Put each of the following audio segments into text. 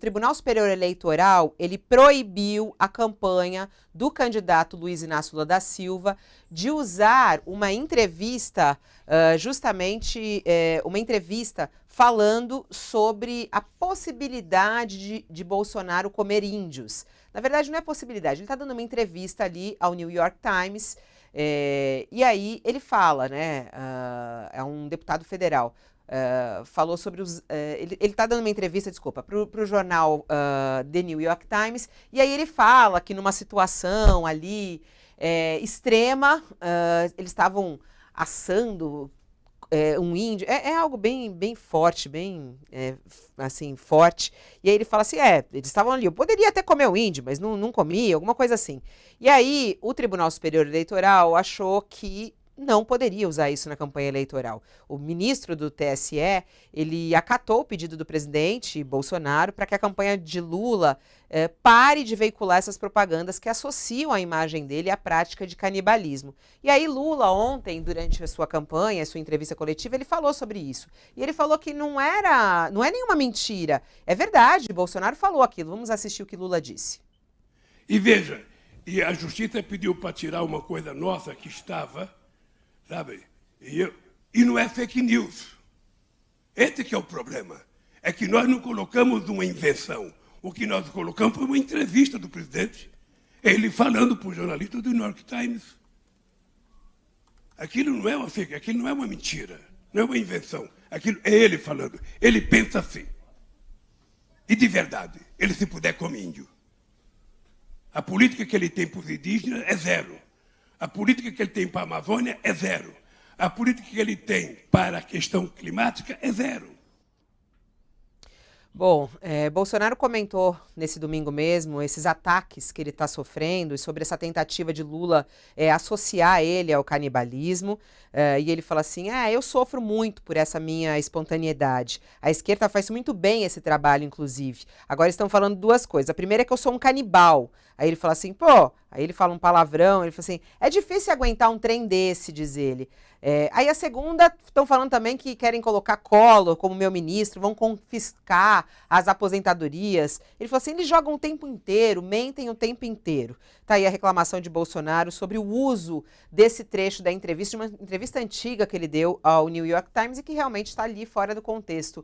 Tribunal Superior Eleitoral, ele proibiu a campanha do candidato Luiz Inácio Lula da Silva de usar uma entrevista, uma entrevista falando sobre a possibilidade de Bolsonaro comer índios. Na verdade, não é possibilidade, ele está dando uma entrevista ali ao New York Times, e aí ele fala, né, é um deputado federal, falou sobre os... ele está dando uma entrevista, desculpa, para o jornal The New York Times, e aí ele fala que numa situação ali extrema, eles estavam assando um índio, é algo bem forte, bem assim, forte. E aí ele fala assim, eles estavam ali, eu poderia até comer o índio, mas não comia, alguma coisa assim. E aí o Tribunal Superior Eleitoral achou que não poderia usar isso na campanha eleitoral. O ministro do TSE, ele acatou o pedido do presidente Bolsonaro para que a campanha de Lula pare de veicular essas propagandas que associam a imagem dele à prática de canibalismo. E aí Lula ontem, durante a sua campanha, a sua entrevista coletiva, ele falou sobre isso. E ele falou que não é nenhuma mentira, é verdade, Bolsonaro falou aquilo. Vamos assistir o que Lula disse. E veja, e a justiça pediu para tirar uma coisa nossa que estava, sabe? E não é fake news. Esse que é o problema. É que nós não colocamos uma invenção. O que nós colocamos foi uma entrevista do presidente, ele falando para o jornalista do New York Times. Aquilo não é uma fake, aquilo não é uma mentira, não é uma invenção. Aquilo é ele falando. Ele pensa assim. E de verdade, ele se puder come índio. A política que ele tem para os indígenas é zero. A política que ele tem para a Amazônia é zero. A política que ele tem para a questão climática é zero. Bom, Bolsonaro comentou nesse domingo mesmo esses ataques que ele está sofrendo e sobre essa tentativa de Lula associar ele ao canibalismo. E ele fala assim, eu sofro muito por essa minha espontaneidade. A esquerda faz muito bem esse trabalho, inclusive. Agora estão falando duas coisas. A primeira é que eu sou um canibal. Aí ele fala assim, aí ele fala um palavrão, ele fala assim, é difícil aguentar um trem desse, diz ele. Aí a segunda, estão falando também que querem colocar Collor como meu ministro, vão confiscar as aposentadorias. Ele falou assim, eles jogam o tempo inteiro, mentem o tempo inteiro. Tá aí a reclamação de Bolsonaro sobre o uso desse trecho da entrevista, de uma entrevista antiga que ele deu ao New York Times e que realmente está ali fora do contexto,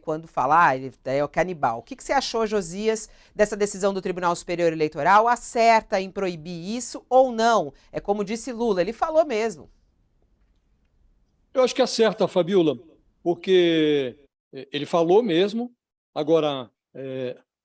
quando fala, ele é o canibal. O que você achou, Josias, dessa decisão do Tribunal Superior Eleitoral? Acerta em proibir isso ou não? É como disse Lula, ele falou mesmo. Eu acho que acerta, Fabiola, porque ele falou mesmo. Agora,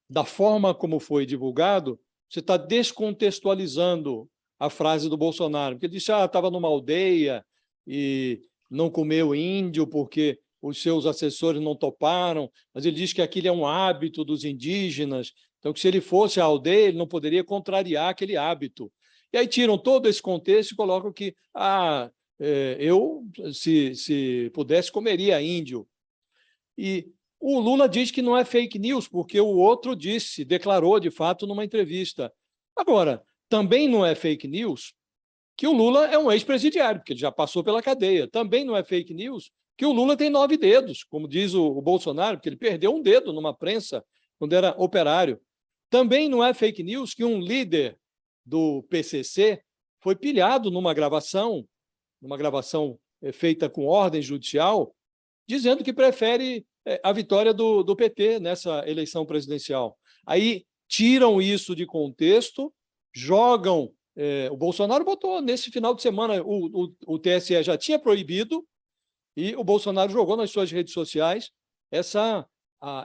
da forma como foi divulgado, você está descontextualizando a frase do Bolsonaro, porque ele disse que estava numa aldeia e não comeu índio porque os seus assessores não toparam, mas ele diz que aquilo é um hábito dos indígenas, então que se ele fosse à aldeia, ele não poderia contrariar aquele hábito. E aí tiram todo esse contexto e colocam que eu, se pudesse, comeria índio. E o Lula diz que não é fake news, porque o outro declarou, de fato, numa entrevista. Agora, também não é fake news que o Lula é um ex-presidiário, porque ele já passou pela cadeia. Também não é fake news que o Lula tem 9 dedos, como diz o Bolsonaro, porque ele perdeu um dedo numa prensa quando era operário. Também não é fake news que um líder do PCC foi pilhado numa gravação feita com ordem judicial, dizendo que prefere a vitória do PT nessa eleição presidencial. Aí tiram isso de contexto, jogam... o Bolsonaro botou nesse final de semana, o TSE já tinha proibido, e o Bolsonaro jogou nas suas redes sociais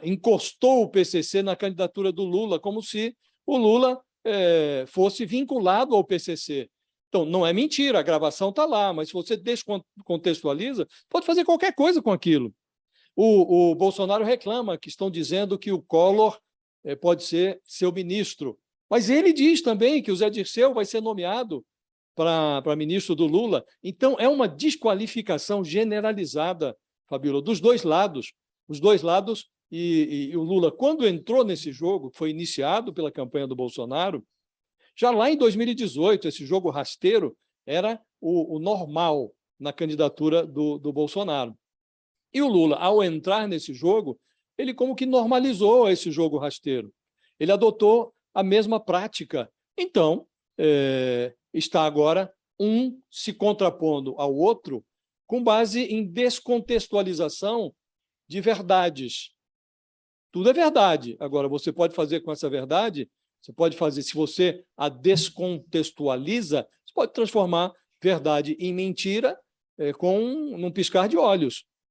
encostou o PCC na candidatura do Lula, como se o Lula fosse vinculado ao PCC. Então, não é mentira, a gravação está lá, mas se você descontextualiza, pode fazer qualquer coisa com aquilo. O Bolsonaro reclama que estão dizendo que o Collor pode ser seu ministro, mas ele diz também que o Zé Dirceu vai ser nomeado para ministro do Lula. Então, é uma desqualificação generalizada, Fabíola, dos dois lados. Os dois lados, e o Lula, quando entrou nesse jogo, foi iniciado pela campanha do Bolsonaro, já lá em 2018, esse jogo rasteiro era o normal na candidatura do Bolsonaro. E o Lula, ao entrar nesse jogo, ele como que normalizou esse jogo rasteiro. Ele adotou a mesma prática. Então, está agora um se contrapondo ao outro com base em descontextualização de verdades. Tudo é verdade. Agora, você pode fazer com essa verdade, você pode fazer, se você a descontextualiza, você pode transformar verdade em mentira num piscar de olhos.